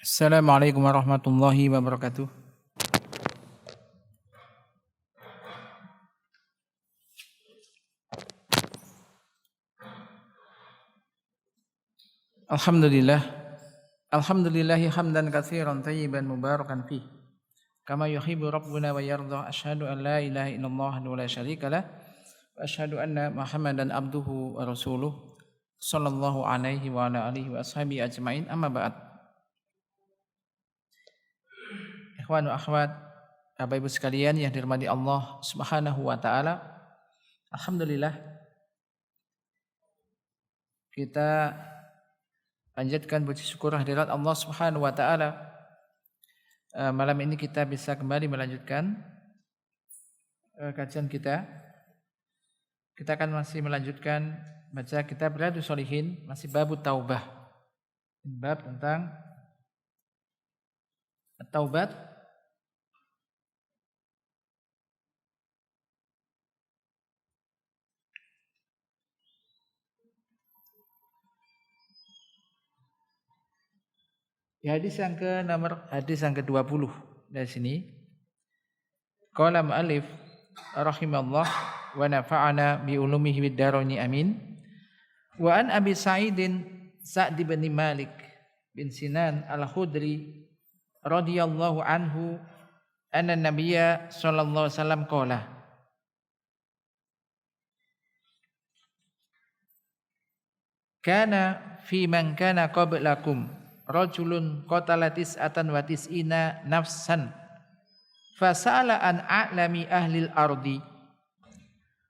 Assalamualaikum warahmatullahi wabarakatuh. Alhamdulillah. Alhamdulillahi hamdan katsiran tayyiban mubarakan fih. Kama yuhibbu rabbuna wa yarda. Asyhadu an la ilaha illallah wa la syarikalah. Wa asyhadu anna Muhammadan abduhu wa rasuluh. Sallallahu alaihi wa ala alihi wa ashabihi ajmain. Amma ba'd. Ikhwan wa akhwat, Bapak Ibu sekalian yang dirahmati Allah Subhanahu wa taala. Alhamdulillah kita panjatkan puji syukur hadirat Allah Subhanahu wa taala. Malam ini kita bisa kembali melanjutkan kajian kita. Kita akan masih melanjutkan baca kitab Riyadhus Shalihin, masih bab taubah. Bab tentang taubat. Di hadis yang ke-20 dari sini. Qala mu'allif rahimallah wa nafa'ana bi ulumihi wid darani amin. Wa an Abi Sa'idin Sa'd bin Malik bin Sinan Al-Khudri radhiyallahu anhu anna Nabiyya sallallahu alaihi wasallam qala kana fi man kana qablakum rajulun qatala tis'atan wa tis'ina nafsan fasa'ala an a'lami ahlil ardi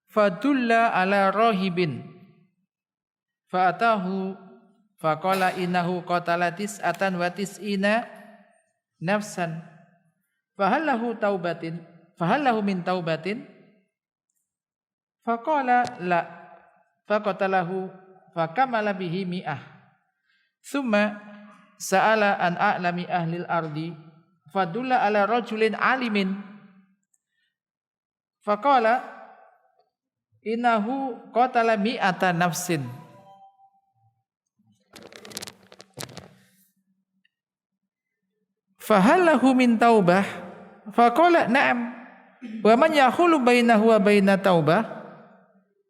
fadulla ala rahibin fa'atahu faqala innahu qatala tis'atan wa tis'ina nafsan fahallahu min taubatin faqala la faqatalahu fakamala bihi mi'ah summa sa'ala an a'lami ahlil ardi fadulla ala rajulin alimin faqala innahu qatala mi'ata nafsin fahallahu min taubah faqala na'am wa man yahulu bainahu wa baina taubah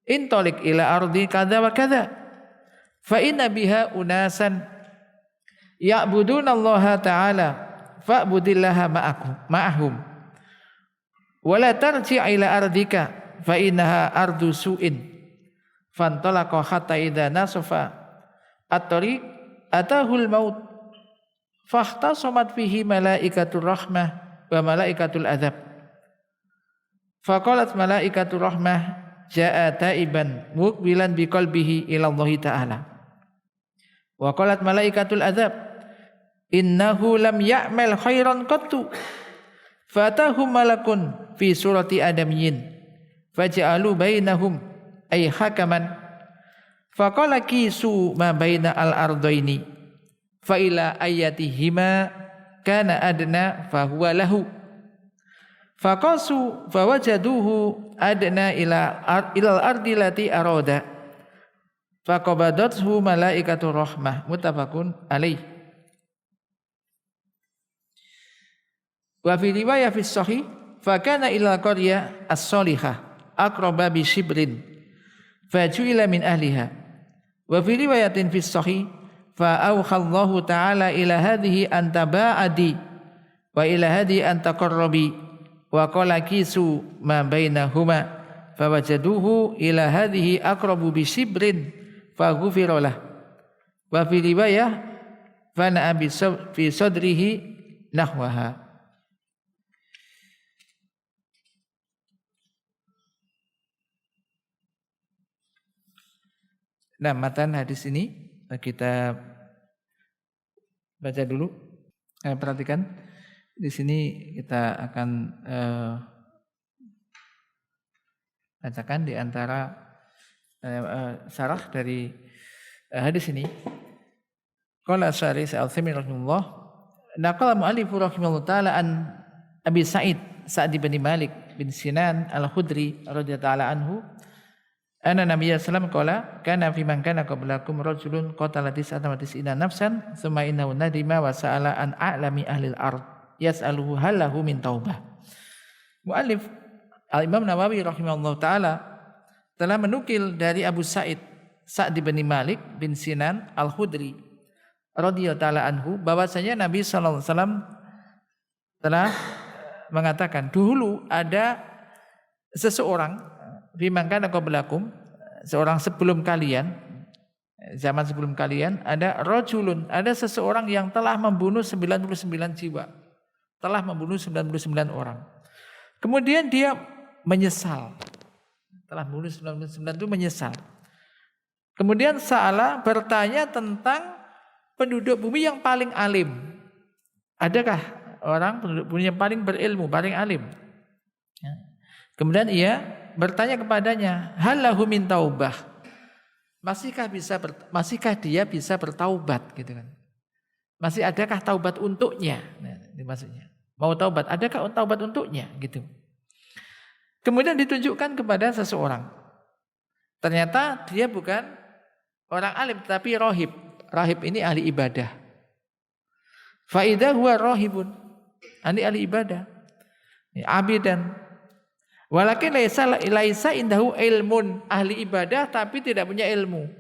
intalik ila ardi kadza wa kadza fa inna biha unasan ya'budunallaha ta'ala fa'budillaha ma'ahum wa la tarji' ila ardika fa innaha ardu su'in fantalaqa hatta idza nasafa at-tariq atahul maut fahtasamat fihi malaikatur rahmah wa malaikatul adzab faqalat malaikatur rahmah ja'a taiban muqbilan biqalbihi ila Allah ta'ala wa qalat malaikatul adzab innahu lam ya'mal khairan qattu fatahum malakun fi surati adamiyyin faj'alu bainahum ay hakaman faqala kisu ma baina al-ardaini fa ila ayatihima kana adna fa huwa lahu faqasu fawajaduhu adna ila al-ardi lati arada faqabadathu malaikatur rahmah muttafaqun alaih. Wa fi riwayah fi sahih fa kana ila qaryah as-salihah aqraba bi shibrin faju'ila min ahliha wa fi riwayatin fi sahih fa awkhallahu ta'ala ila hadhihi an taba'adi wa ila hadhihi an taqarrabi wa qala kisu ma bainahuma fawajaduhu ila hadhihi aqrabu bi shibrin faghufira lah wa fi riwayah fa na fi sadrihi nahwaha. Nah, matan hadis ini kita baca dulu. Perhatikan di sini kita akan bacakan di antara syarah dari hadis ini. Qala Syarih Al-Utsaimin rahimahullah, naqala mu'allif rahimahullah taala an Abi Sa'id Sa'd bin Malik bin Sinan Al-Khudri radhiyallahu anhu Anna Nabiya sallallahu alaihi wasallam qala kana fi man kana qablakum rajulun qatala 99 nafsan thumma innahu nadima wa sa'ala an a'lami ahli al-ard yas'aluhu hal lahu min taubah. Muallif Al-Imam Nawawi rahimahullah taala telah menukil dari Abu Sa'id Sa'd bin Malik bin Sinan Al-Khudri radhiyallahu taala anhu bahwasanya Nabi sallallahu alaihi wasallam telah mengatakan dulu ada seseorang bimangkana qablakum, seorang sebelum kalian, zaman sebelum kalian, ada rajulun, ada seseorang yang telah membunuh 99 jiwa, telah membunuh 99 orang. Kemudian dia menyesal, telah membunuh 99 itu menyesal. Kemudian Sa'ala bertanya tentang penduduk bumi yang paling alim. Adakah orang penduduk bumi yang paling berilmu, paling alim? Kemudian ia bertanya kepadanya, hal lahu min taubah, masihkah dia bisa bertaubat gitu kan? Masih adakah taubat untuknya? Nah, ini maksudnya. Mau taubat, adakah taubat untuknya gitu? Kemudian ditunjukkan kepada seseorang. Ternyata dia bukan orang alim tapi rohib. Rohib ini ahli ibadah. Fa idza huwa rohibun, ahli ibadah. Abidan. Walakin laisa indahu ilmun, ahli ibadah tapi tidak punya ilmu.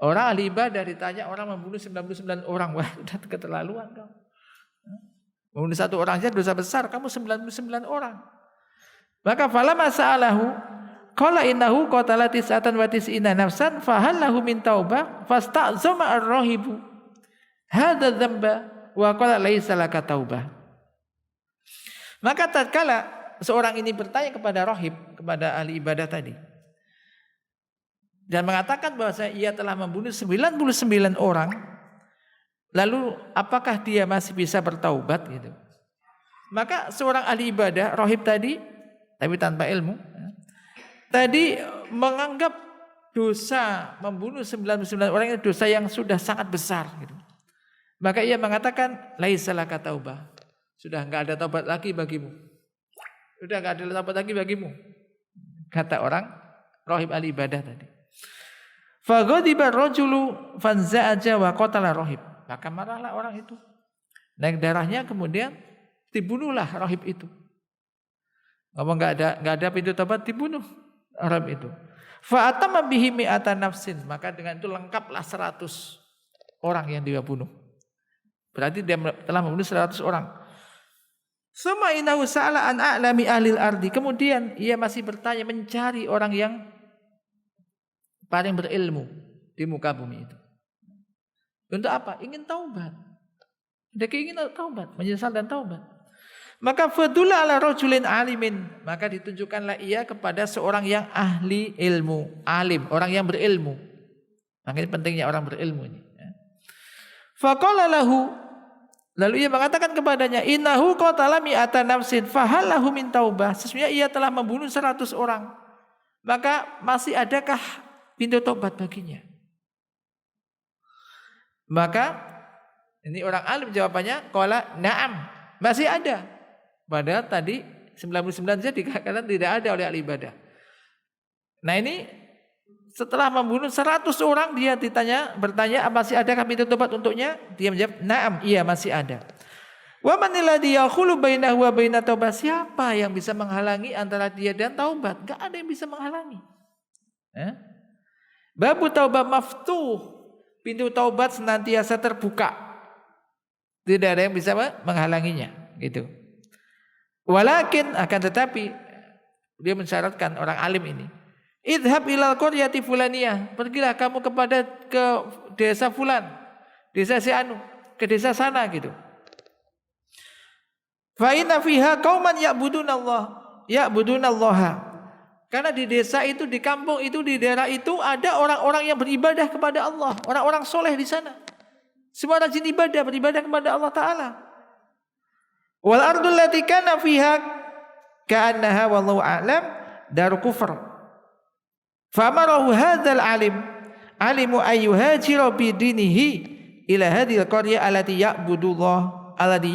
Orang ahli ibadah ditanya orang membunuh 99 orang, wah udah keterlaluan dong. Membunuh satu orang saja dosa besar, kamu 99 orang. Maka falamma sa'alahu qala innahu qatala 99 nafsan fa hal lahu min taubah fasta'zama ar-rahibu hadza dzamba wa qala laisa laka taubah. Maka tatkala seorang ini bertanya kepada rohib, kepada ahli ibadah tadi, dan mengatakan bahwa ia telah membunuh 99 orang, lalu apakah dia masih bisa bertaubat gitu? Maka seorang ahli ibadah, rohib tadi, tapi tanpa ilmu, tadi menganggap dosa membunuh 99 orang itu dosa yang sudah sangat besar gitu. Maka ia mengatakan laisa laka taubah, sudah enggak ada taubat lagi bagimu. Sudah enggak ada taubat lagi bagimu, kata orang rohib ahli ibadah tadi. Faghadiba rajulu fanza'aja wa qatala rohib. Maka marahlah orang itu. Naik darahnya, kemudian dibunuhlah rohib itu. Ngomong enggak ada pintu taubat, dibunuh rohib itu. Fa atamma bihi mi'atan nafsin. Maka dengan itu lengkaplah 100 orang yang dia bunuh. Berarti dia telah membunuh 100 orang. Suma innahu sa'ala an a'lami ahlil ardi. Kemudian ia masih bertanya, mencari orang yang paling berilmu di muka bumi itu. Untuk apa? Ingin taubat. Ada keinginan taubat, menyesal dan taubat. Maka fadulla ala rajulin alimin, maka ditunjukkanlah ia kepada seorang yang ahli ilmu, alim, orang yang berilmu. Makanya pentingnya orang berilmu ini. Faqala lahu, lalu ia mengatakan kepadanya, innahu qatala mi'ata nafsin fahal lahu min taubah. Sesungguhnya ia telah membunuh 100 orang. Maka masih adakah pintu taubat baginya? Maka ini orang alim jawabannya, qala na'am, masih ada. Padahal tadi 99 saja dikatakan tidak ada oleh ahli ibadah. Nah ini setelah membunuh 100 orang dia bertanya masih adakah pintu taubat untuknya? Dia menjawab, na'am, iya masih ada. Wa man alladhi yakhulu bainahu wa baina taubah? Siapa yang bisa menghalangi antara dia dan taubat? Enggak ada yang bisa menghalangi. Babu taubat maftuh. Pintu taubat senantiasa terbuka. Tidak ada yang bisa menghalanginya, gitu. Walakin akan tetapi dia mensyaratkan orang alim ini, idhab ilal qaryati fulaniyah, pergilah kamu ke desa fulan, desa si anu, ke desa sana gitu. Fa inna fiha qauman ya'budunallaha. Karena di desa itu, di kampung itu, di daerah itu ada orang-orang yang beribadah kepada Allah, orang-orang soleh di sana. Semua rajin ibadah, beribadah kepada Allah Ta'ala. Wal ardul lati kana fiha ka'annaha wallahu a'lam daru kufr. Famarahu hadzal alimu ayyuhajira bi dinihi ila hadhil qaryah allati ya'budullah allati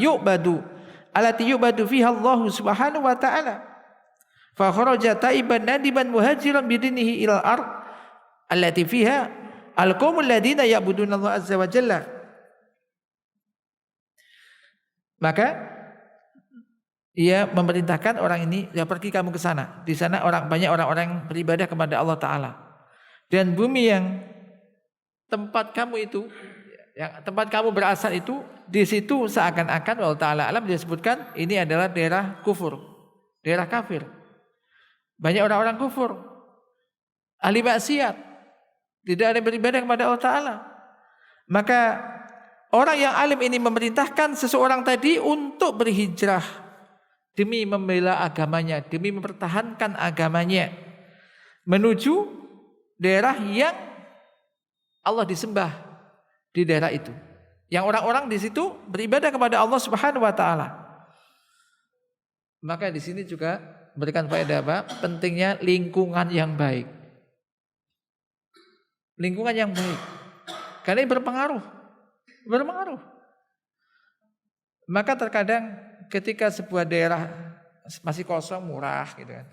yu'badu fiha Allah subhanahu wa ta'ala. Fa kharaja taiban nadiban muhajiran bidinihi ilal ard allati fiha al-qaumul ladina ya'buduna Allah azza wa jalla. Maka ia memerintahkan orang ini, ya pergi kamu ke sana. Di sana banyak orang-orang yang beribadah kepada Allah Ta'ala. Dan bumi yang tempat kamu itu, yang tempat kamu berasal itu, di situ seakan-akan Allah Ta'ala alam disebutkan ini adalah daerah kufur, daerah kafir. Banyak orang-orang kufur, ahli maksiat, tidak ada beribadah kepada Allah Ta'ala. Maka orang yang alim ini memerintahkan seseorang tadi untuk berhijrah demi membela agamanya, demi mempertahankan agamanya, menuju daerah yang Allah disembah di daerah itu, yang orang-orang di situ beribadah kepada Allah Subhanahu wa Ta'ala. Maka di sini juga memberikan faedah apa? Pentingnya lingkungan yang baik. Lingkungan yang baik. Karena ini berpengaruh. Maka terkadang ketika sebuah daerah masih kosong, murah gitu kan.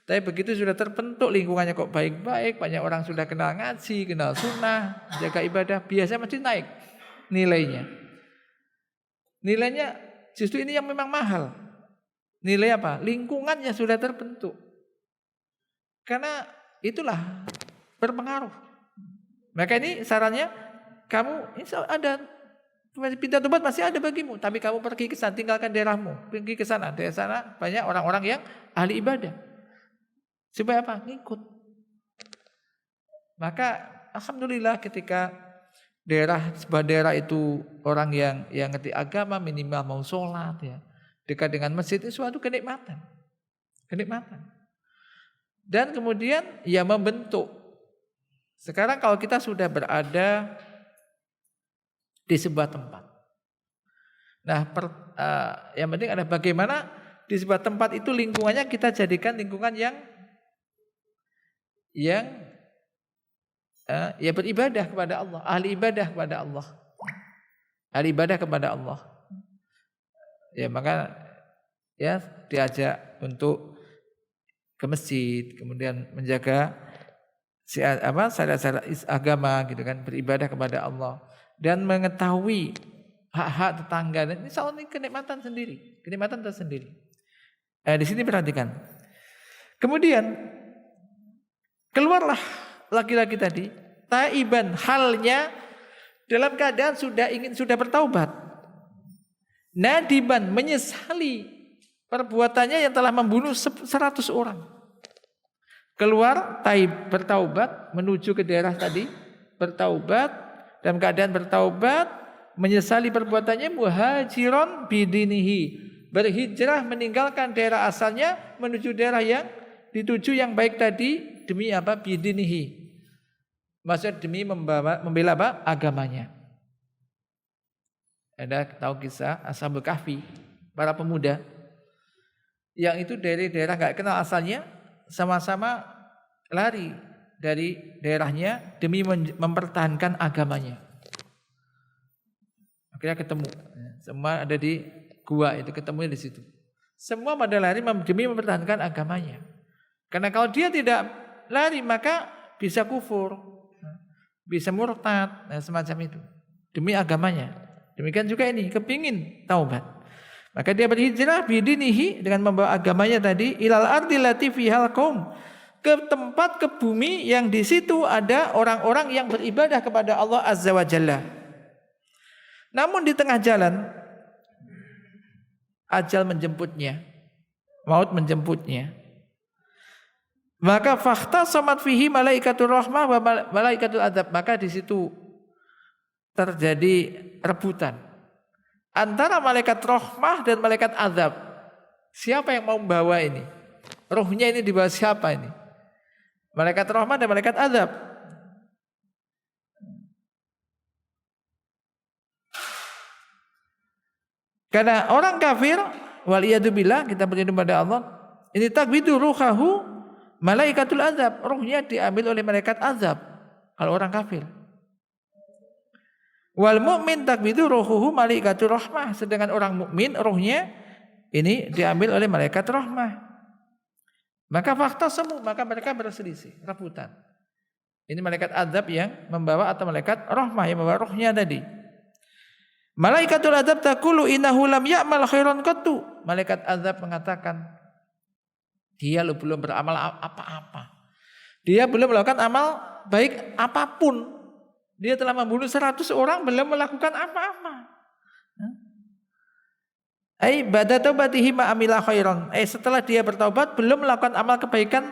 Tapi begitu sudah terbentuk lingkungannya kok baik-baik, banyak orang sudah kenal ngaji, kenal sunnah, jaga ibadah, biasanya mesti naik nilainya. Nilainya justru ini yang memang mahal. Nilai apa? Lingkungannya sudah terbentuk. Karena itulah berpengaruh. Maka ini sarannya, kamu ini ada pintu tobat masih ada bagimu, tapi kamu pergi ke sana, tinggalkan daerahmu, pergi ke sana. Di sana banyak orang-orang yang ahli ibadah. Supaya apa? Ngikut. Maka alhamdulillah ketika sebuah daerah itu orang yang ngerti agama, minimal mau sholat ya, dekat dengan masjid, itu suatu kenikmatan. Dan kemudian ia membentuk. Sekarang kalau kita sudah berada di sebuah tempat, nah yang penting ada bagaimana di sebuah tempat itu lingkungannya kita jadikan lingkungan yang ya beribadah kepada Allah, ahli ibadah kepada Allah, ahli ibadah kepada Allah. Ya maka ya diajak untuk ke masjid, kemudian menjaga syariat agama gitu kan, beribadah kepada Allah dan mengetahui hak-hak tetangga. Dan insya Allah ini kenikmatan tersendiri. Di sini perhatikan. Kemudian keluarlah laki-laki tadi, taiban, halnya dalam keadaan sudah bertaubat. Nadiban, menyesali perbuatannya yang telah membunuh 100 orang. Keluar, bertaubat, menuju ke daerah tadi, bertaubat, dalam keadaan bertaubat, menyesali perbuatannya, muhajiron bidinihi, berhijrah meninggalkan daerah asalnya, menuju daerah yang dituju yang baik tadi, demi apa? Bidinihi. Maksudnya demi membela apa? Agamanya. Ada tahu kisah Ashabul Kahfi, para pemuda yang itu dari daerah gak kenal asalnya, sama-sama lari dari daerahnya demi mempertahankan agamanya. Akhirnya ketemu, semua ada di gua itu, ketemunya di situ. Semua pada lari demi mempertahankan agamanya. Karena kalau dia tidak lari maka bisa kufur, bisa murtad, semacam itu demi agamanya. Demikian juga ini, kepingin taubat. Maka dia berhijrah bidinihi, dengan membawa agamanya tadi, ilal ardi lati fihal qaum, ke tempat, ke bumi yang di situ ada orang-orang yang beribadah kepada Allah Azza wa Jalla. Namun di tengah jalan ajal menjemputnya, maut menjemputnya. Maka fakhtasamat fihi malaikatur rahmah wa malaikatul adzab. Maka di situ terjadi rebutan antara malaikat rahmah dan malaikat azab. Siapa yang mau membawa ini? Ruhnya ini dibawa siapa ini? Malaikat rahmah dan malaikat azab. Karena orang kafir, waliyadzubillah, kita berlindung pada Allah, ini takbidu ruhahu malaikatul azab. Ruhnya diambil oleh malaikat azab kalau orang kafir. Wal mu'min takbidu ruhuhu malaikatur rahmah. Sedangkan orang mukmin ruhnya ini diambil oleh malaikat rahmah. Maka fakta semu, maka mereka berselisih, rebutan. Ini malaikat azab yang membawa atau malaikat rahmah yang membawa rohnya tadi. Malaikatul azab taqulu innahu lam ya'mal khairan qattu. Malaikat azab mengatakan dia belum beramal apa-apa. Dia belum melakukan amal baik apapun. Dia telah membunuh 100 orang belum melakukan apa-apa. Ai ba'da taubatihi ma amila khairan. Setelah dia bertaubat belum melakukan amal kebaikan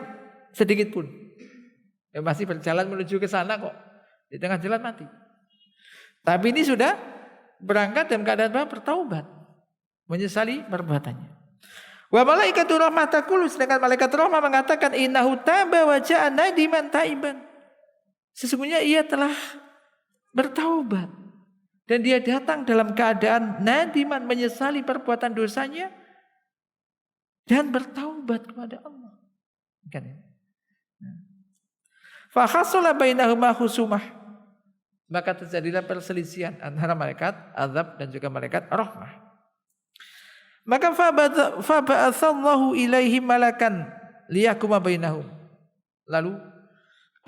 sedikit pun. Masih berjalan menuju ke sana kok. Di tengah jalan mati. Tapi ini sudah berangkat dalam keadaan bertaubat. Menyesali perbuatannya. Wa malaikatu rahmah taqulu, sedangkan malaikat rahmah mengatakan innahu taba wa ja'a nadiman taiban. Sesungguhnya ia telah bertaubat. Dan dia datang dalam keadaan nadiman, menyesali perbuatan dosanya. Dan bertaubat kepada Allah. Kan? Fa hasala bainahuma khusumah. Maka terjadilah perselisihan antara malaikat azab dan juga malaikat rahmah. Maka fa ba'atsallahu ilaihim malakan liyahkuma bainahum. Lalu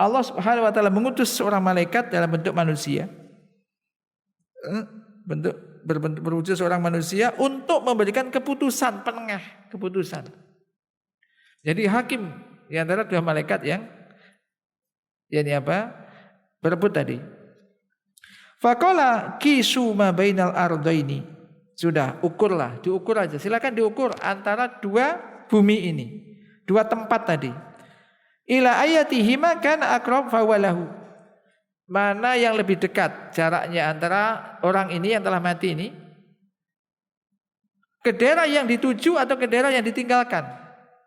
Allah Subhanahu wa taala mengutus seorang malaikat dalam bentuk manusia. Berwujud seorang manusia untuk memberikan keputusan penengah, keputusan. Jadi hakim di antara dua malaikat yang berebut tadi. Faqala kisu ma bainal ardaini. Sudah, diukur aja. Silakan diukur antara dua bumi ini, dua tempat tadi. Ila ayatihima kana aqrab fawalahu. Mana yang lebih dekat jaraknya antara orang ini yang telah mati ini ke daerah yang dituju atau ke daerah yang ditinggalkan.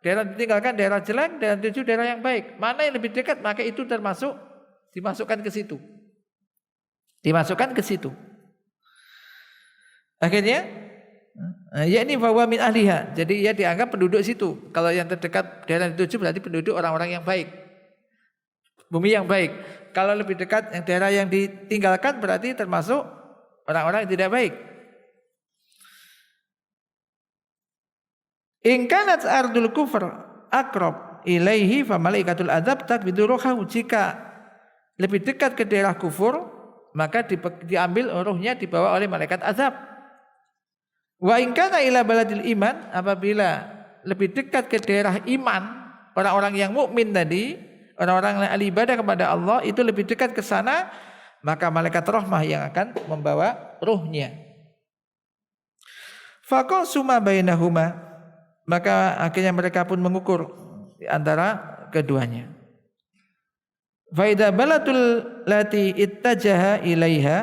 Daerah ditinggalkan daerah jelek, daerah dituju daerah yang baik. Mana yang lebih dekat maka itu dimasukkan ke situ. Dimasukkan ke situ. Akhirnya yakni bahwa min ahliha. Jadi ia dianggap penduduk situ. Kalau yang terdekat daerah dituju berarti penduduk orang-orang yang baik. Bumi yang baik. Kalau lebih dekat yang daerah yang ditinggalkan berarti termasuk orang-orang yang tidak baik. In kanat ardul kufr aqrab ilaihi fa malaikatul adzab takbidu ruhahu. Jika lebih dekat ke daerah kufur maka diambil ruhnya dibawa oleh malaikat azab. Wa in kana ila baladil iman, apabila lebih dekat ke daerah iman, orang-orang yang mukmin tadi, orang-orang yang ahli ibadah kepada Allah itu lebih dekat ke sana, maka malaikat rahmah yang akan membawa ruhnya. Faqasuma bainahuma, maka akhirnya mereka pun mengukur di antara keduanya. Fa idza baladul lati ittajaha ilaiha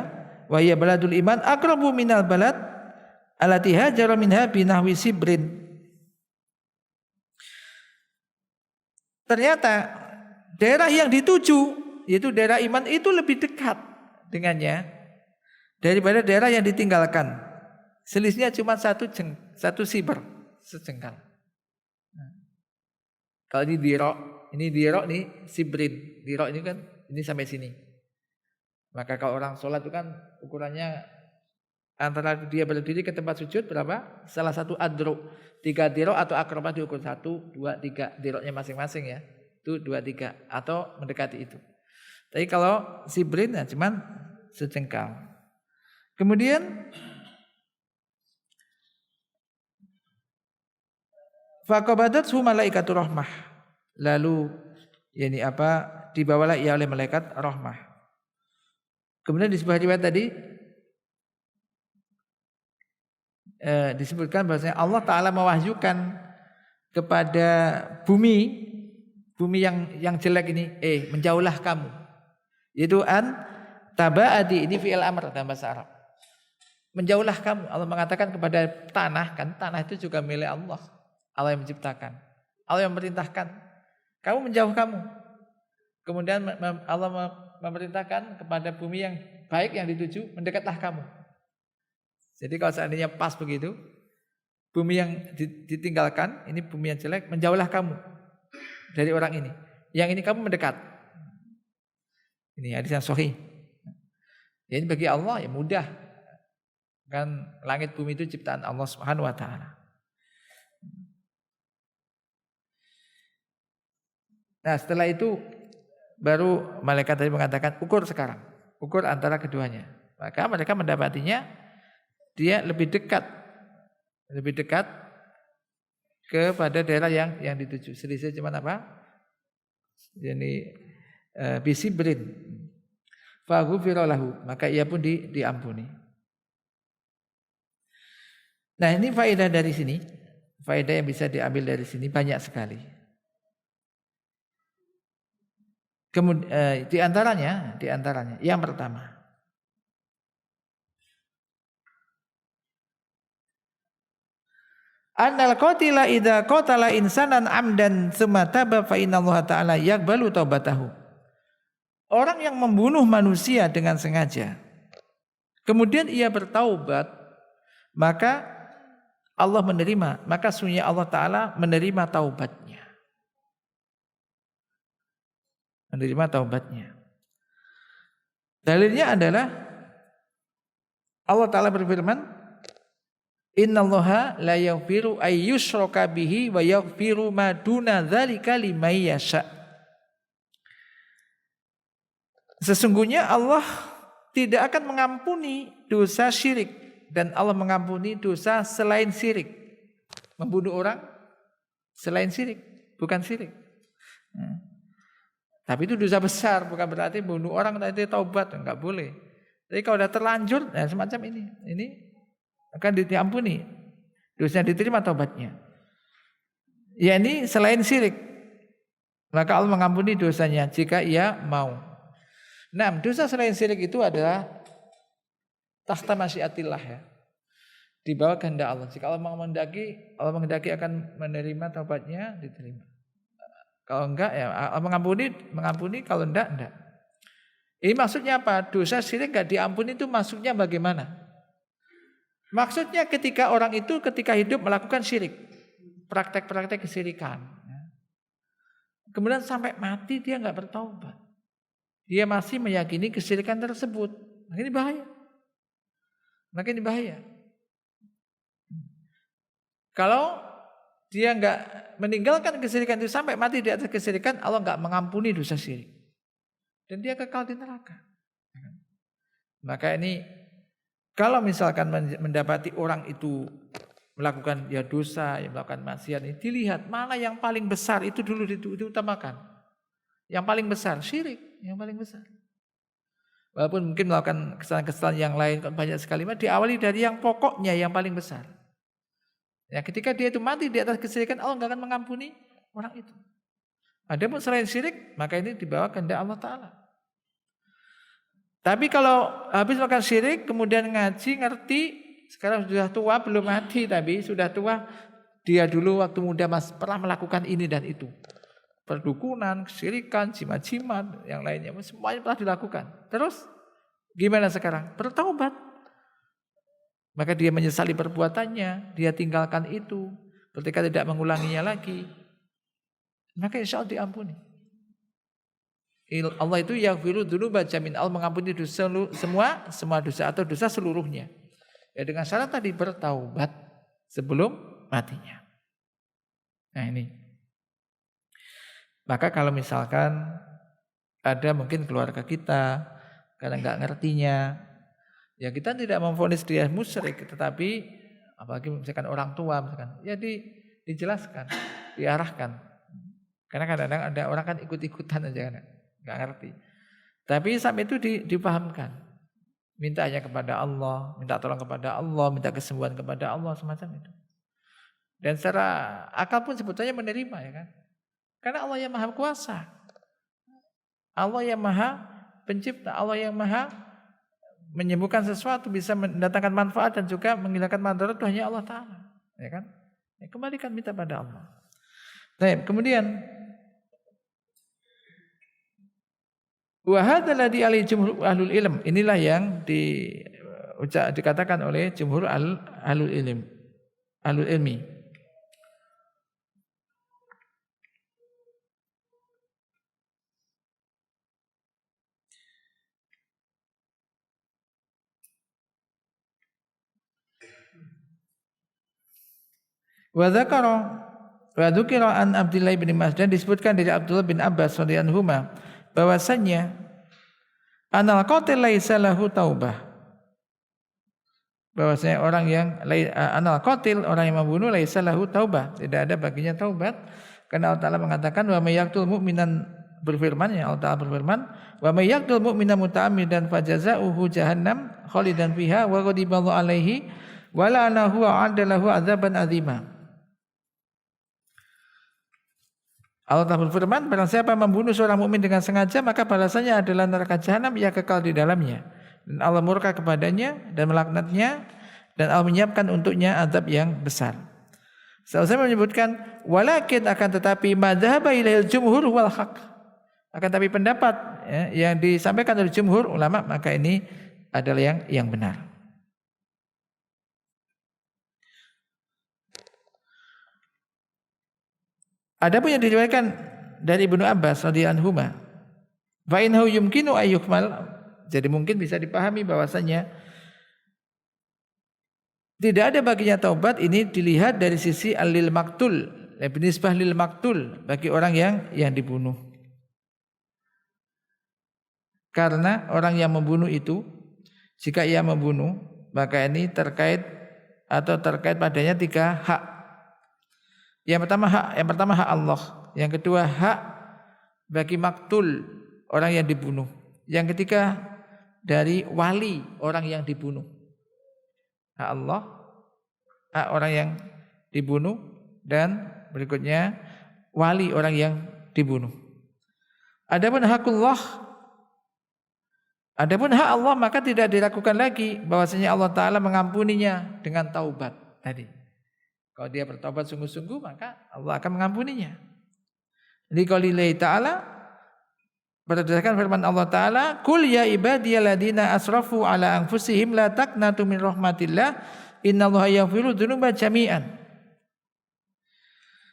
wa hiya baladul iman aqrabu minal balad allati hajara minha binahwi sibrin. Ternyata daerah yang dituju yaitu daerah iman itu lebih dekat dengannya daripada daerah yang ditinggalkan. Selisihnya cuma satu sibr, sejengkal. Kalau ini dirok nih sibrin. Dirok ini kan ini sampai sini. Maka kalau orang sholat itu kan ukurannya antara dia berdiri ke tempat sujud berapa? Salah satu adro. 3 dirok atau akrobah diukur 1, 2, 3 diroknya masing-masing ya. Itu 2, 3 atau mendekati itu. Tapi kalau sibrin ya cuman sejengkal. Kemudian faqabadathu malaikatur rahmah. Lalu dibawalah ia oleh malaikat rahmah. Kemudian di sebuah riwayat tadi disebutkan bahwasanya Allah Ta'ala mewahyukan kepada bumi yang jelek ini, menjauhlah kamu. Yaitu taba'adi, ini fi'il amr dalam bahasa Arab. Menjauhlah kamu. Allah mengatakan kepada tanah, kan tanah itu juga milik Allah. Allah yang menciptakan, Allah yang memerintahkan. Kamu menjauh kamu. Kemudian Allah memerintahkan kepada bumi yang baik yang dituju, mendekatlah kamu. Jadi kalau seandainya pas begitu, bumi yang ditinggalkan, ini bumi yang jelek, menjauhlah kamu dari orang ini. Yang ini kamu mendekat. Ini hadis yang sahih. Ya, ini bagi Allah ya mudah. Kan langit bumi itu ciptaan Allah Subhanahu wa taala. Nah, setelah itu baru malaikat tadi mengatakan ukur sekarang, ukur antara keduanya. Maka mereka mendapatinya dia lebih dekat kepada daerah yang dituju. Selisih cuma apa? Jadi bisibrin. Faghufira lahu, maka ia pun diampuni. Nah, ini faedah dari sini. Faedah yang bisa diambil dari sini banyak sekali. Kemudian di antaranya yang pertama, annal qatila idza qatala insanan amdan tsumma taba fa innallaha ta'ala yaqbalu taubatahu. Orang yang membunuh manusia dengan sengaja, kemudian ia bertaubat, maka Allah menerima, maka sungguhnya Allah Ta'ala menerima taubatnya. Menerima taubatnya. Dalilnya adalah Allah Ta'ala berfirman, innallaha la yaghfiru ay yushraka bihi wa yaghfiru ma duna dzalika liman yasha. Sesungguhnya Allah tidak akan mengampuni dosa syirik, dan Allah mengampuni dosa selain syirik. Membunuh orang selain syirik, bukan syirik. Tapi itu dosa besar, bukan berarti bunuh orang nanti taubat, enggak boleh. Jadi kalau sudah terlanjur, semacam ini akan diampuni, dosanya diterima taubatnya. Ya, ini selain syirik, maka Allah mengampuni dosanya jika ia mau. Nah, dosa selain syirik itu adalah tahta masyiatillah, ya, di bawah kehendak Allah. Jika Allah menghendaki akan menerima taubatnya, diterima. Kalau enggak, ya Allah mengampuni, kalau enggak. Ini maksudnya apa? Dosa syirik enggak diampuni itu maksudnya bagaimana? Maksudnya ketika orang itu ketika hidup melakukan syirik, praktek-praktek kesyirikan, kemudian sampai mati dia enggak bertaubat, dia masih meyakini kesyirikan tersebut, ini bahaya. Makin bahaya. Kalau dia enggak meninggalkan kesyirikan itu sampai mati di atas kesyirikan, Allah enggak mengampuni dosa syirik, dan dia kekal di neraka. Maka ini kalau misalkan mendapati orang itu melakukan dosa, yang melakukan maksiat, ini dilihat mana yang paling besar itu dulu diutamakan. Yang paling besar syirik, yang paling besar. Walaupun mungkin melakukan kesalahan-kesalahan yang lain banyak sekali, diawali dari yang pokoknya, yang paling besar. Ya, ketika dia itu mati di atas kesyirikan, Allah enggak akan mengampuni orang itu. Adapun selain syirik, maka ini dibawa kehendak Allah Ta'ala. Tapi kalau habis makan syirik, kemudian ngaji, ngerti, sekarang sudah tua, belum mati, tapi sudah tua, dia dulu waktu muda pernah melakukan ini dan itu. Perdukunan, kesyirikan, jimat-jimat, yang lainnya, semuanya telah dilakukan. Terus gimana sekarang? Bertaubat. Maka dia menyesali perbuatannya, dia tinggalkan itu, ketika tidak mengulanginya lagi, maka insya Allah diampuni. Allah itu yaghfiru dzunuba jami'an, Allah mengampuni dosa semua dosa atau dosa seluruhnya. Ya, dengan syarat tadi bertaubat sebelum matinya. Nah, ini. Maka kalau misalkan ada mungkin keluarga kita karena enggak ngertinya, ya kita tidak memvonis dia musyrik, tetapi apalagi misalkan orang tua misalkan, ya dijelaskan, diarahkan. Karena kadang-kadang ada orang kan ikut-ikutan aja kan, enggak ngerti. Tapi sampai itu dipahamkan. Minta hanya kepada Allah, minta tolong kepada Allah, minta kesembuhan kepada Allah, semacam itu. Dan secara akal pun sebetulnya menerima, ya kan? Karena Allah yang Maha Kuasa, Allah yang Maha Pencipta, Allah yang Maha menyembuhkan sesuatu, bisa mendatangkan manfaat dan juga menghilangkan madarat, itu hanya Allah Ta'ala, ya kan? Ya, kembalikan minta pada Allah. Baik, kemudian wa hadzal ladzi alaihi jumhur ahlul ilm, inilah yang dikatakan oleh jumhur ahlul ilmi. Wa dzakara Wa dzukira an Abdullah bin Mas'ud, dan disebutkan dari Abdullah bin Abbas radhiyallahu anhuma bahwasanya anal qatil laisa lahu taubah, bahwasanya orang yang anal qatil, orang yang membunuh, laisa lahu taubah, tidak ada baginya taubat, karena Allah Taala mengatakan wa may yaqtul mu'minan, berfirman ya Allah Taala berfirman wa may yaqtul mu'mina muta'ammidan fajazaohu jahannam khalidan fiha wa ghadiballahu alaihi wa la'anahu wa 'adda lahu 'adzaban 'azima. Allah Ta'ala berfirman, barang siapa membunuh seorang mukmin dengan sengaja, maka balasannya adalah neraka jahanam, ia kekal di dalamnya. Dan Allah murka kepadanya dan melaknatnya, dan Allah menyiapkan untuknya azab yang besar. Saya menyebutkan, walakin, akan tetapi madhaba ilail jumhur wal haq, akan tapi pendapat yang disampaikan oleh jumhur ulama, maka ini adalah yang benar. Adapun yang diriwayatkan dari Ibnu Abbas radhiyallahu anhu, fa innahu yumkinu ayyukmal, jadi mungkin bisa dipahami bahwasanya tidak ada baginya taubat ini dilihat dari sisi al-lil maktul, binisbah lil maktul, bagi orang yang dibunuh. Karena orang yang membunuh itu, jika ia membunuh, maka ini terkait padanya 3 hak. Yang pertama hak Allah, yang kedua hak bagi maktul, orang yang dibunuh, yang ketiga dari wali orang yang dibunuh. Hak Allah, hak orang yang dibunuh, dan berikutnya wali orang yang dibunuh. Adapun hak Allah, maka tidak diragukan lagi bahwasanya Allah Ta'ala mengampuninya dengan taubat tadi. Kalau dia bertobat sungguh-sungguh, maka Allah akan mengampuninya. Jadi qaulillahi ta'ala, berdasarkan firman Allah Ta'ala, qul ya ibadiyalladzina asrafu ala anfusihim la taqnatu min rahmatillah innallaha yaghfiru dzunuba jami'an.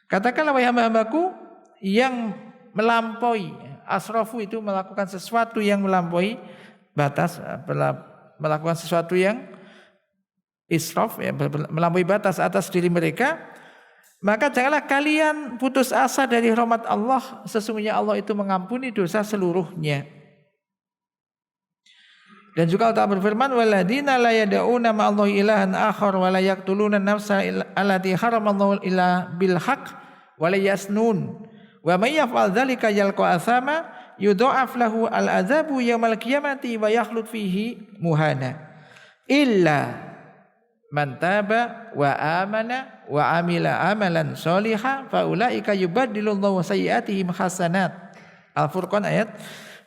Katakanlah wahai hamba-hambaku yang melampaui, asrafu itu melakukan sesuatu yang melampaui batas, melakukan sesuatu yang israf, melampaui batas atas diri mereka, maka janganlah kalian putus asa dari rahmat Allah, sesungguhnya Allah itu mengampuni dosa seluruhnya. Dan juga Allah berfirman, walladzina la yad'una ma'allahi ilahan akhar wa la yaqtuluna an-nafsa allati haramallahu illa bil haqq wa la yasnun wa may yaf'al dzalika yalqa athama yudha'af lahu al-'adzabu yaumal qiyamati wa yakhlud fihi muhana illa man taba wa amana wa amila amalan sholiha fa ulaika yubaddilullahu sayyi'atihim hasanat. Al-Furqan ayat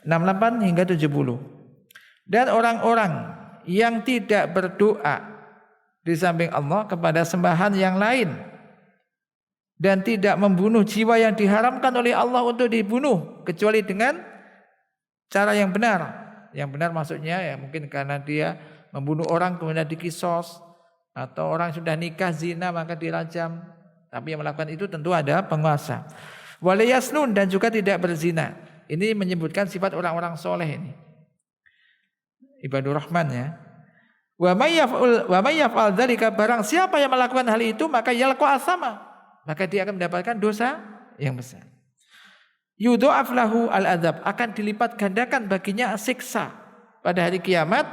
68 hingga 70. Dan orang-orang yang tidak berdoa di samping Allah kepada sembahan yang lain dan tidak membunuh jiwa yang diharamkan oleh Allah untuk dibunuh kecuali dengan cara yang benar. Yang benar maksudnya ya mungkin karena dia membunuh orang kemudian dikisos, atau orang sudah nikah zina maka dirajam, tapi yang melakukan itu tentu ada penguasa. Walayasnun, dan juga tidak berzina. Ini menyebutkan sifat orang-orang soleh ini, ibadur rahman ya. Wa may yaf'al dzalika, barang siapa yang melakukan hal itu maka yalqa asama, maka dia akan mendapatkan dosa yang besar. Yudha'af lahu al-adzab, akan dilipat gandakan baginya siksa pada hari kiamat,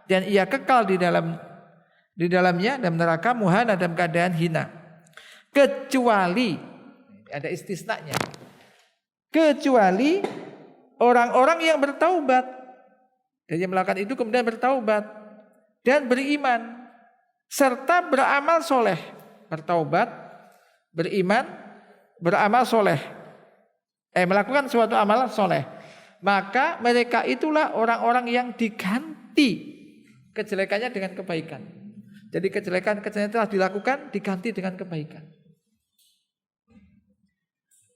dan ia kekal di dalamnya dalam neraka muhana, dalam keadaan hina, kecuali ada istisnanya, kecuali orang-orang yang bertaubat, dan yang melakukan itu kemudian bertaubat dan beriman serta beramal soleh. Bertaubat, beriman, beramal soleh, melakukan suatu amal soleh, maka mereka itulah orang-orang yang diganti kejelekannya dengan kebaikan. Jadi kejelekan telah dilakukan diganti dengan kebaikan.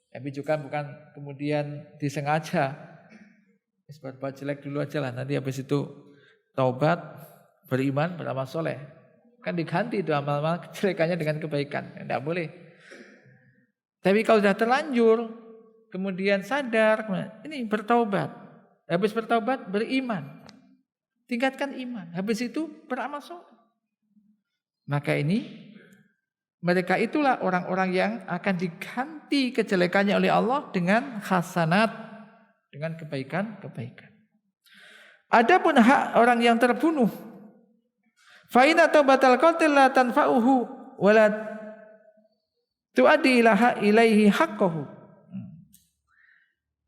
Tapi juga bukan kemudian disengaja, berbuat jelek dulu aja lah, nanti habis itu taubat, beriman, beramal soleh. Kan diganti itu amal-amal kejelekannya dengan kebaikan. Tidak boleh. Tapi kalau sudah terlanjur, kemudian sadar, ini bertaubat. Habis bertaubat, beriman. Tingkatkan iman. Habis itu beramal soleh. Maka ini Mereka itulah orang-orang yang akan diganti kejelekannya oleh Allah dengan hasanat, dengan kebaikan-kebaikan. Adapun hak orang yang terbunuh, fa in taubatal qatil la tanfa'uhu wa la tuaddi ilaihi haqqahu.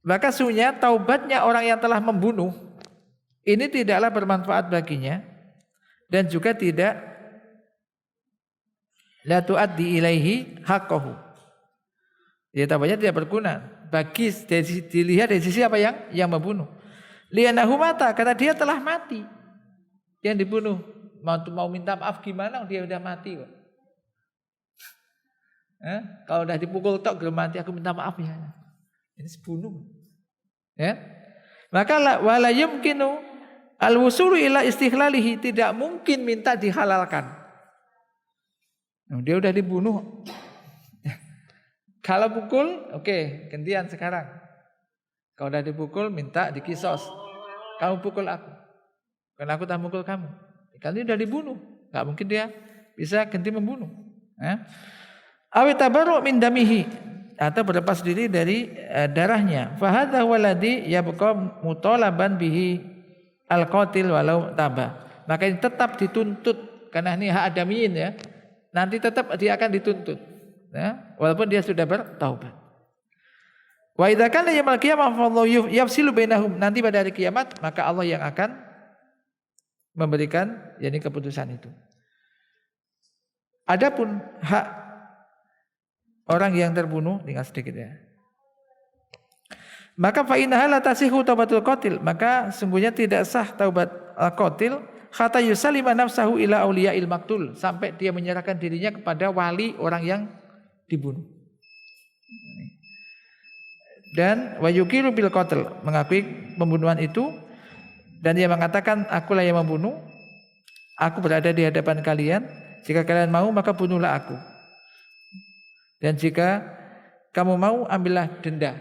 Maka sungguhnya taubatnya orang yang telah membunuh ini tidaklah bermanfaat baginya dan juga tidak la tuaddi ilaihi haqqahu. Ya, taubatnya tidak berguna bagi dilihat dari sisi apa yang membunuh. Li'annahu mata, karena dia telah mati. Yang dibunuh mau minta maaf gimana, dia udah mati kok. Kalau udah dipukul tok belum mati, aku minta maaf ya. Ini sebunuh. Ya. Maka wala yumkinu al-wusulu ila istighlalihi, tidak mungkin minta dihalalkan. Dia udah dibunuh. Kalau pukul, oke, gantian sekarang. Kalau udah dipukul, minta dikisos. Kamu pukul aku, karena aku tak mukul kamu. Kalau dia udah dibunuh, nggak mungkin dia bisa ganti membunuh. Awi tabarru min damihi, atau berlepas diri dari darahnya. Fahadha waladi yabqa mutalaban bihi al-qatil walau taba. Maka ini tetap dituntut, karena ini hak adamiyin ya. Nanti tetap dia akan dituntut, ya, walaupun dia sudah bertaubat. Wa idza kana yaumil qiyamah fallahu yafsilu bainahum, nanti pada hari kiamat maka Allah yang akan memberikan yakni keputusan itu. Adapun hak orang yang terbunuh, tinggal sedikit ya. Maka fa innaha la tasihu taubatul qatil, maka sungguhnya tidak sah taubat al-qatil hatta yusallima nafsahu ila auliyail maqtul, sampai dia menyerahkan dirinya kepada wali orang yang dibunuh. Dan wa yuqiru bil qatl, mengakui pembunuhan itu, dan dia mengatakan akulah yang membunuh, aku berada di hadapan kalian, jika kalian mau maka bunuhlah aku, dan jika kamu mau ambillah denda,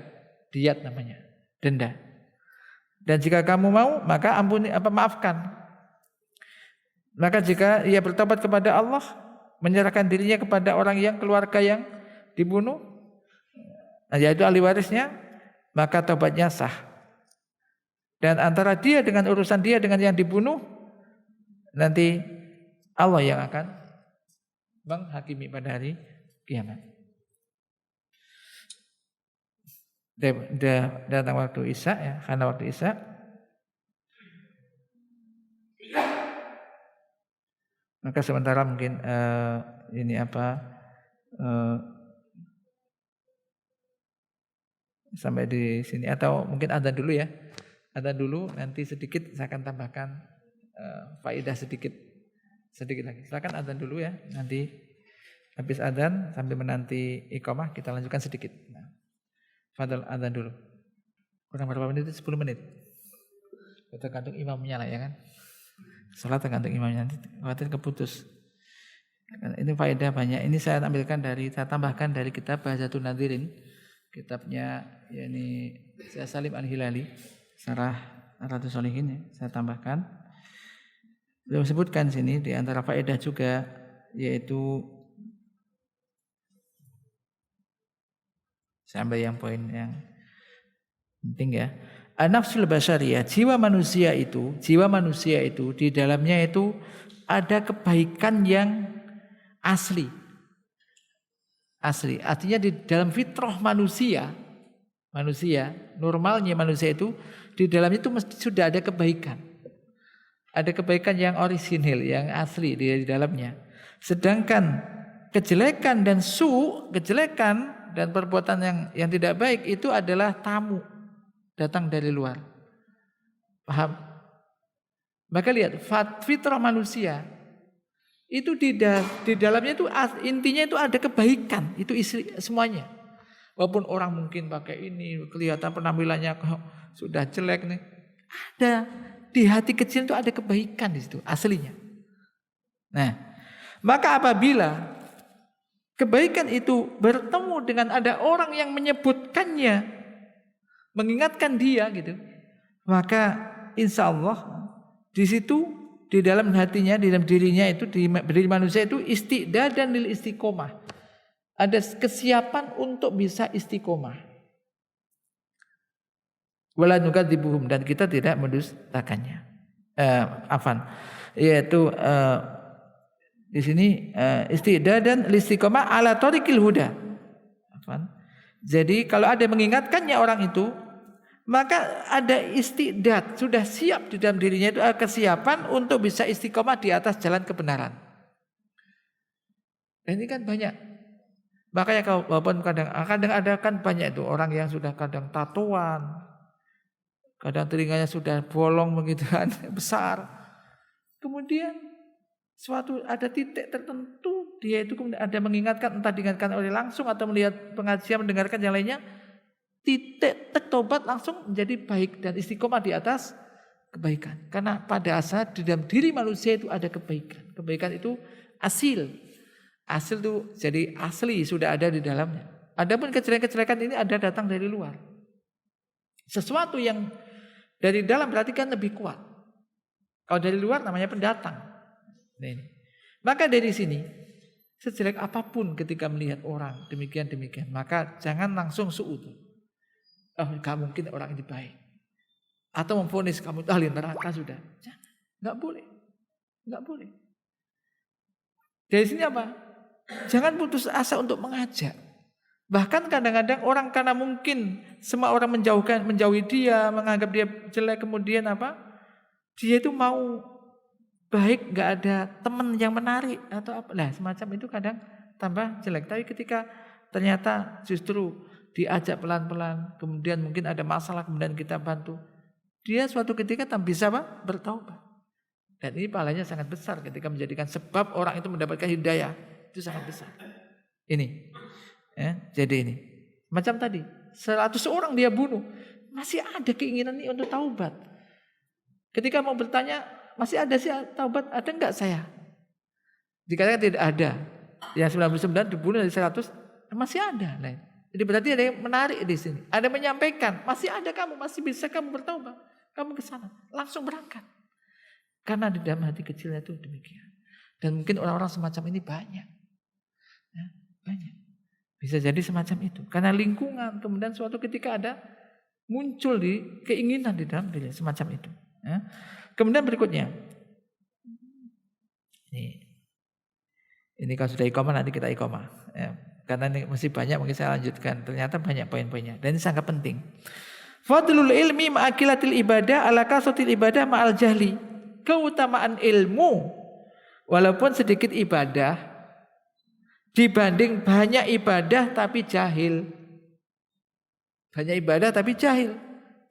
diyat namanya, denda, dan jika kamu mau maka maafkan. Maka jika ia bertobat kepada Allah, menyerahkan dirinya kepada orang yang keluarga yang dibunuh, yaitu ahli warisnya, maka taubatnya sah. Dan antara dia dengan urusan dia dengan yang dibunuh, nanti Allah yang akan menghakimi pada hari kiamat. Datang waktu Isya ya, karena waktu Isya. Maka sementara mungkin sampai di sini, atau mungkin adzan dulu ya. Adzan dulu, nanti sedikit saya akan tambahkan faedah sedikit lagi. Silakan adzan dulu ya. Nanti habis adzan sambil menanti iqamah kita lanjutkan sedikit. Nah, fadhal adzan dulu. Kurang berapa menit? 10 menit. Tergantung imamnya lah ya kan. Salat tergantung imamnya, nanti khawatir keputus. Ini faedah banyak. Ini saya tambahkan dari kitab Bahjatun Nadirin, kitabnya yakni Syekh Salim Al-Hilali, Syarah Riyadhus Shalihin ya, saya tambahkan. Beliau sebutkan sini di antara faedah juga, yaitu saya ambil yang poin yang penting ya. An-nafsul basyariyah, jiwa manusia itu di dalamnya itu ada kebaikan yang asli. Artinya di dalam fitrah manusia, normalnya manusia itu di dalamnya itu mesti sudah ada kebaikan. Ada kebaikan yang orisinil, yang asli di dalamnya. Sedangkan kejelekan dan kejelekan dan perbuatan yang tidak baik itu adalah tamu, datang dari luar. Paham? Maka lihat fitrah manusia itu di dalamnya itu intinya itu ada kebaikan, itu semuanya. Walaupun orang mungkin pakai ini kelihatan penampilannya sudah jelek nih, ada di hati kecil itu ada kebaikan di situ aslinya. Nah, maka apabila kebaikan itu bertemu dengan ada orang yang menyebutkannya, mengingatkan dia gitu, maka insya Allah di situ, di dalam hatinya, di dalam dirinya itu, di diri manusia itu istiqdadan lil istiqomah, ada kesiapan untuk bisa istiqomah. Wala nukadzibuhum, dan kita tidak mendustakannya. Yaitu di sini istidadan listiqomah ala tariqil huda. Jadi kalau ada mengingatkannya orang itu, maka ada istidad, sudah siap di dalam dirinya itu kesiapan untuk bisa istiqomah di atas jalan kebenaran. Dan ini kan banyak. Makanya kalau walaupun kadang ada kan banyak itu orang yang sudah kadang tatoan, kadang telinganya sudah bolong begitu kan, besar. Kemudian suatu ada titik tertentu dia itu kemudian ada mengingatkan, entah diingatkan oleh langsung atau melihat pengajian, mendengarkan yang lainnya, titik tobat langsung menjadi baik dan istiqomah di atas kebaikan. Karena pada asal di dalam diri manusia itu ada kebaikan. Kebaikan itu asil itu jadi asli, sudah ada di dalamnya. Adapun kejelekan-kejelekan ini ada datang dari luar. Sesuatu yang dari dalam berarti kan lebih kuat. Kalau dari luar namanya pendatang. Nah ini. Maka dari sini, sejelek apapun ketika melihat orang demikian, maka jangan langsung suudzon. Gak mungkin orang ini baik. Atau memvonis kamu ahli neraka sudah. Jangan. Gak boleh. Dari sini apa? Jangan putus asa untuk mengajak. Bahkan kadang-kadang orang karena mungkin semua orang menjauhi dia, menganggap dia jelek, kemudian apa? Dia itu mau baik, nggak ada teman yang menarik atau apa. Nah, semacam itu kadang tambah jelek. Tapi ketika ternyata justru diajak pelan-pelan, kemudian mungkin ada masalah, kemudian kita bantu, dia suatu ketika bisa apa? Bertaubat. Dan ini pahalanya sangat besar ketika menjadikan sebab orang itu mendapatkan hidayah. Itu sangat besar. Ini. Ya, jadi ini. Macam tadi, 100 orang dia bunuh. Masih ada keinginan ini untuk taubat. Ketika mau bertanya, masih ada sih taubat, ada enggak saya? Dikatakan tidak ada. Yang 99 dibunuh dari 100, masih ada. Nah, jadi berarti ada yang menarik di sini. Ada yang menyampaikan, masih ada kamu, masih bisa kamu bertaubat. Kamu ke sana, langsung berangkat. Karena di dalam hati kecilnya itu demikian. Dan mungkin orang-orang semacam ini banyak. Ya, banyak. Bisa jadi semacam itu. Karena lingkungan, kemudian suatu ketika ada muncul di keinginan di dalam diri semacam itu. Ya. Kemudian berikutnya. Ini kalau sudah iqamah nanti kita iqamah. Ya. Karena ini masih banyak, mungkin saya lanjutkan. Ternyata banyak poin-poinnya. Dan ini sangat penting. Fadlul ilmi ma'akilatil ibadah ala kasatil ibadah ma'al jahli. Keutamaan ilmu walaupun sedikit ibadah dibanding banyak ibadah tapi jahil. Banyak ibadah tapi jahil,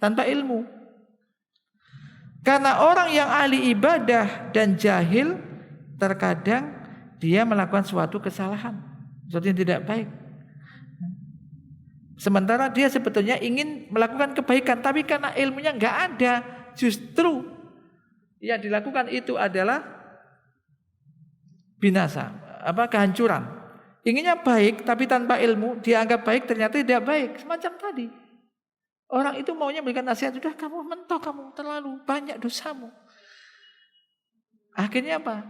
tanpa ilmu. Karena orang yang ahli ibadah dan jahil, terkadang dia melakukan suatu kesalahan, sesuatu yang tidak baik. Sementara dia sebetulnya ingin melakukan kebaikan, tapi karena ilmunya enggak ada, justru yang dilakukan itu adalah binasa, kehancuran. Inginnya baik tapi tanpa ilmu, dianggap baik ternyata tidak baik. Semacam tadi. Orang itu maunya memberikan nasihat, sudah kamu mentok, kamu terlalu banyak dosamu. Akhirnya apa?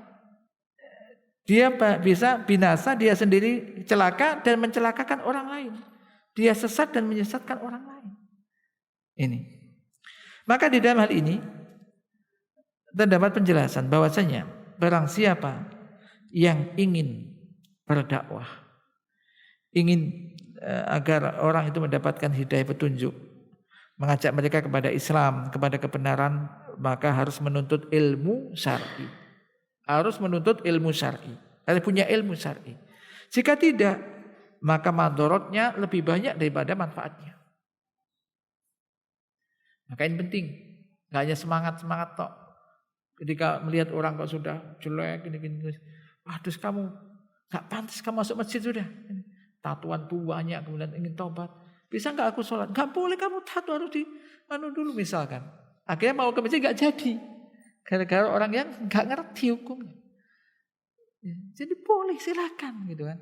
Dia bisa binasa, dia sendiri celaka dan mencelakakan orang lain. Dia sesat dan menyesatkan orang lain. Ini. Maka di dalam hal ini terdapat penjelasan bahwasanya barang siapa yang ingin berdakwah, ingin agar orang itu mendapatkan hidayah petunjuk, mengajak mereka kepada Islam, kepada kebenaran, maka harus menuntut ilmu syar'i. Harus menuntut ilmu syar'i. Harus punya ilmu syar'i. Jika tidak, maka madorotnya lebih banyak daripada manfaatnya. Maka ini penting. Gak hanya semangat-semangat tok. Ketika melihat orang kok sudah jelek, gini-gini, aduh kamu gak pantas kamu masuk masjid sudah. Tatuan banyak, kemudian ingin taubat. Bisa gak aku sholat? Gak boleh kamu tato, harus di dulu misalkan. Akhirnya mau ke masjid gak jadi. Gara-gara orang yang gak ngerti hukumnya. Jadi boleh, silakan gitu kan.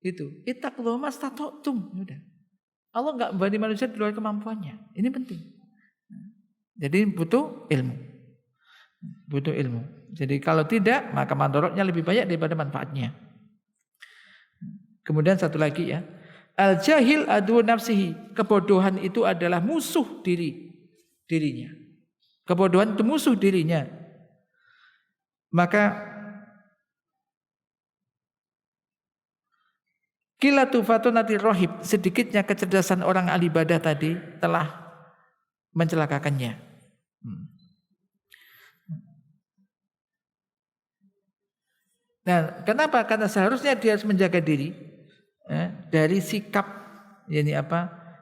Itu. Ittaqullah mastata'tum. Udah. Allah gak membebani manusia di luar kemampuannya. Ini penting. Jadi butuh ilmu. Butuh ilmu. Jadi kalau tidak, maka mandorotnya lebih banyak daripada manfaatnya. Kemudian satu lagi ya. Al-jahil adu nafsihi. Kebodohan itu adalah musuh dirinya. Kebodohan itu musuh dirinya. Maka qillatu fatunati rohib, sedikitnya kecerdasan orang ahli ibadah tadi telah mencelakakannya. Nah, kenapa? Karena seharusnya dia harus menjaga diri dari sikap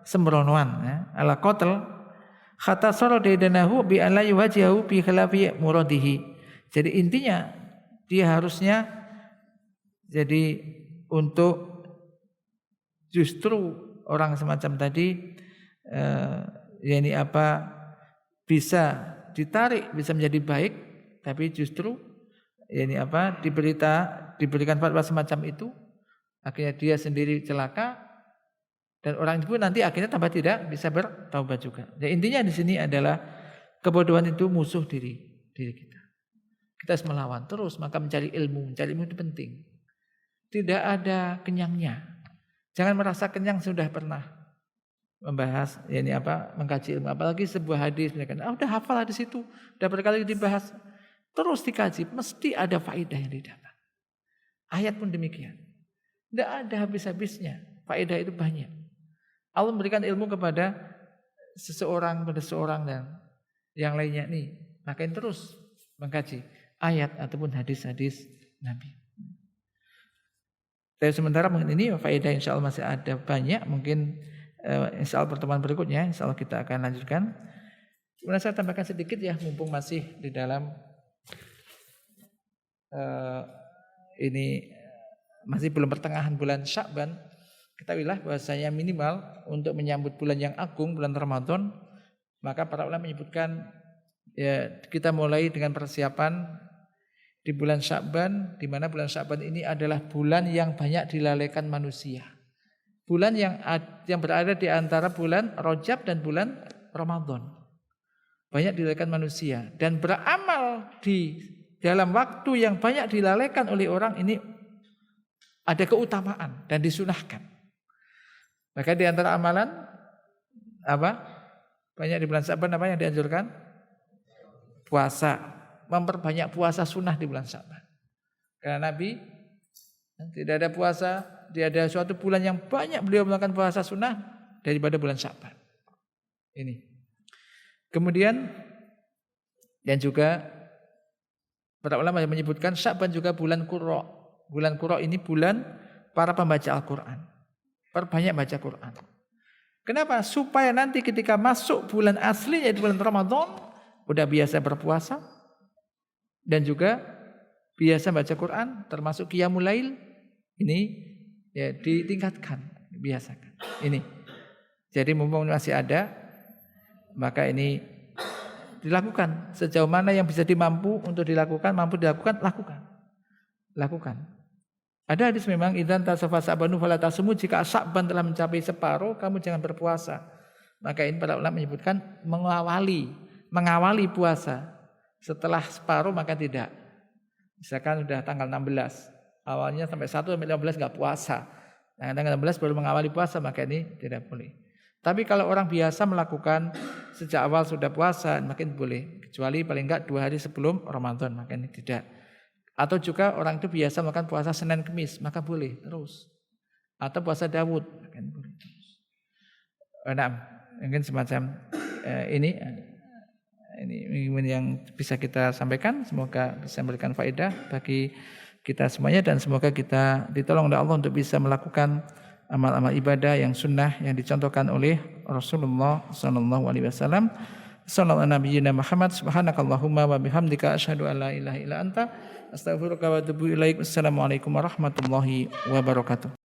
sembronoan ala qatl khatasara daidanahu bi alla yuwajihu bi khilafi muradihi. Jadi intinya dia harusnya jadi untuk justru orang semacam tadi bisa ditarik, bisa menjadi baik, tapi justru diberikan fatwa semacam itu, akhirnya dia sendiri celaka dan orang itu nanti akhirnya tambah tidak bisa bertaubat juga. Jadi intinya di sini adalah kebodohan itu musuh diri kita. Kita harus melawan terus, maka mencari ilmu itu penting. Tidak ada kenyangnya. Jangan merasa kenyang sudah pernah membahas mengkaji ilmu, apalagi sebuah hadis udah hafal hadis itu, udah berkali dibahas, terus dikaji, mesti ada faedah yang didapat. Ayat pun demikian. Tidak ada habis-habisnya. Faedah itu banyak. Allah memberikan ilmu kepada seseorang dan yang lainnya nih. Makain terus mengkaji ayat ataupun hadis-hadis Nabi. Tapi sementara mungkin ini faedah insya Allah masih ada banyak. Mungkin insya Allah pertemuan berikutnya insya Allah kita akan lanjutkan. Kemudian saya tambahkan sedikit ya, mumpung masih di dalam ini masih belum pertengahan bulan Sya'ban. Ketahuilah bahwasanya minimal untuk menyambut bulan yang agung, bulan Ramadan, maka para ulama menyebutkan ya kita mulai dengan persiapan di bulan Sya'ban, di mana bulan Sya'ban ini adalah bulan yang banyak dilalaikan manusia. Bulan yang berada di antara bulan Rajab dan bulan Ramadan. Banyak dilalaikan manusia dan beramal di dalam waktu yang banyak dilalaikan oleh orang ini ada keutamaan dan disunahkan. Maka di antara amalan banyak di bulan Sya'ban apa yang dianjurkan? Puasa. Memperbanyak puasa sunnah di bulan Sya'ban. Karena Nabi tidak ada puasa, tidak ada suatu bulan yang banyak beliau melakukan puasa sunnah daripada bulan Sya'ban. Ini. Kemudian dan juga para ulama yang menyebutkan Sya'ban juga bulan Qurra. Bulan Qurra ini bulan para pembaca Al-Quran. Perbanyak baca Quran. Kenapa? Supaya nanti ketika masuk bulan aslinya di bulan Ramadan udah biasa berpuasa dan juga biasa baca Quran, termasuk qiyamul lail ini ya ditingkatkan, biasakan. Ini. Jadi mumpung masih ada, maka ini dilakukan sejauh mana yang bisa mampu dilakukan, lakukan. Ada hadis memang idzan tasafa Sya'banu fala tasmu, jika Sya'ban telah mencapai separuh kamu jangan berpuasa. Maka ini para ulama menyebutkan mengawali puasa. Setelah separuh maka tidak. Misalkan sudah tanggal 16, awalnya sampai 1 sampai 15 enggak puasa. Nah, tanggal 16 baru mengawali puasa, maka ini tidak boleh. Tapi kalau orang biasa melakukan sejak awal sudah puasa, makin boleh. Kecuali paling enggak 2 hari sebelum Ramadan, maka ini tidak. Atau juga orang itu biasa makan puasa Senin Kemis, maka boleh terus. Atau puasa Daud, maka boleh terus. Nah, mungkin semacam ini yang bisa kita sampaikan. Semoga bisa memberikan faedah bagi kita semuanya dan semoga kita ditolong oleh Allah untuk bisa melakukan amal-amal ibadah yang sunnah yang dicontohkan oleh Rasulullah SAW. Sallallahu nabiyyina Muhammad, subhanakallahumma wa bihamdika asyhadu an la ilaha illa anta astaghfiruka wa atubu ilaik. Wassalamualaikum warahmatullahi wabarakatuh.